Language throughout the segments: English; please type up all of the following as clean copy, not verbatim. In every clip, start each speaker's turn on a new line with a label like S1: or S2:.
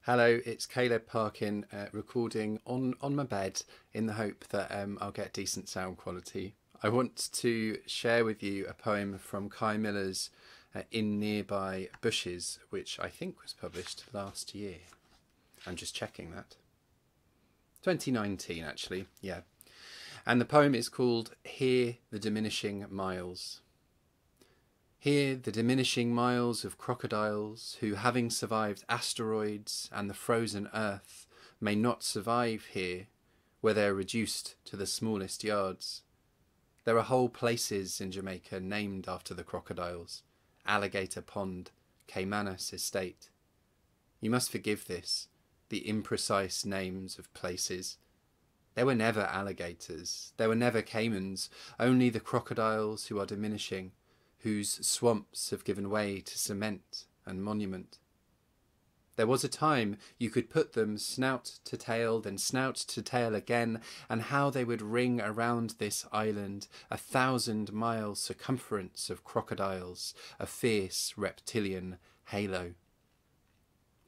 S1: Hello, it's Caleb Parkin recording on my bed in the hope that I'll get decent sound quality. I want to share with you a poem from Kai Miller's In Nearby Bushes, which I think was published last year. I'm just checking that. 2019 actually, yeah. And the poem is called Hear the Diminishing Miles. Hear the diminishing miles of crocodiles who, having survived asteroids and the frozen earth, may not survive here, where they are reduced to the smallest yards. There are whole places in Jamaica named after the crocodiles: Alligator Pond, Caymanas Estate. You must forgive this, the imprecise names of places. There were never alligators, there were never caimans, only the crocodiles who are diminishing, whose swamps have given way to cement and monument. There was a time you could put them snout to tail, then snout to tail again, and how they would ring around this island, 1,000-mile circumference of crocodiles, a fierce reptilian halo.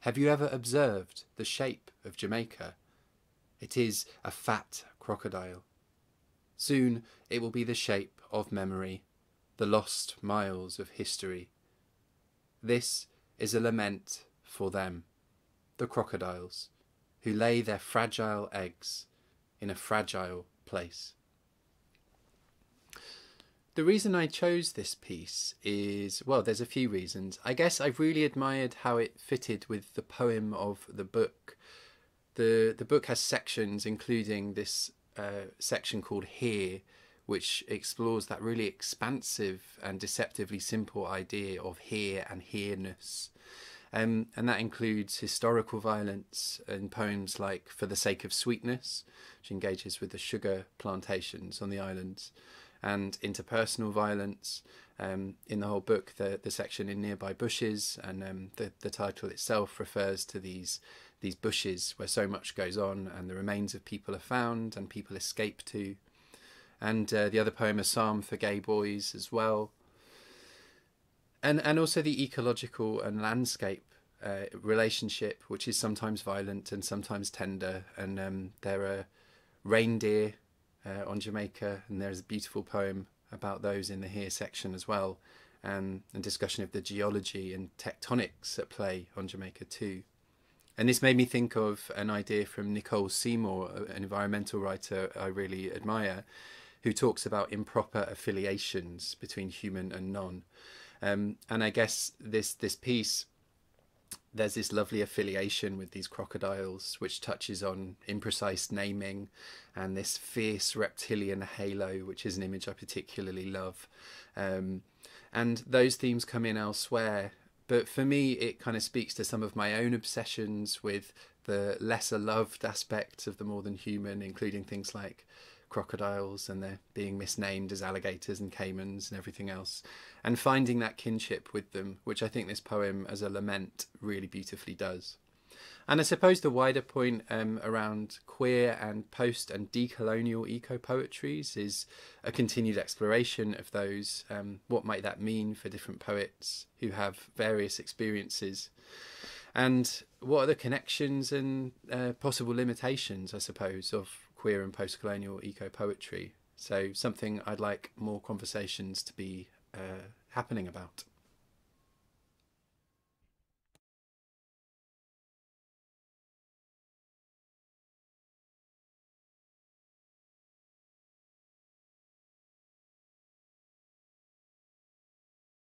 S1: Have you ever observed the shape of Jamaica? It is a fat crocodile. Soon it will be the shape of memory, the lost miles of history. This is a lament for them, the crocodiles, who lay their fragile eggs in a fragile place. The reason I chose this piece is, well, there's a few reasons. I guess I've really admired how it fitted with the poem of the book. The book has sections, including this section called Here, which explores that really expansive and deceptively simple idea of here and here-ness. And that includes historical violence in poems like For the Sake of Sweetness, which engages with the sugar plantations on the islands, and interpersonal violence. In the whole book, the section In Nearby Bushes, and the title itself refers to these bushes where so much goes on and the remains of people are found and people escape to. And the other poem, A Psalm for Gay Boys, as well. And also the ecological and landscape relationship, which is sometimes violent and sometimes tender. And there are reindeer on Jamaica, and there's a beautiful poem about those in the Here section as well, and discussion of the geology and tectonics at play on Jamaica too. And this made me think of an idea from Nicole Seymour, an environmental writer I really admire, who talks about improper affiliations between human and non. And I guess this piece, there's this lovely affiliation with these crocodiles, which touches on imprecise naming and this fierce reptilian halo, which is an image I particularly love. And those themes come in elsewhere. But for me, it kind of speaks to some of my own obsessions with the lesser loved aspects of the more than human, including things like crocodiles and they're being misnamed as alligators and caimans and everything else, and finding that kinship with them, which I think this poem as a lament really beautifully does. And I suppose the wider point around queer and post and decolonial eco-poetries is a continued exploration of those. What might that mean for different poets who have various experiences? And what are the connections and possible limitations, I suppose, of queer and post-colonial eco-poetry? So something I'd like more conversations to be happening about.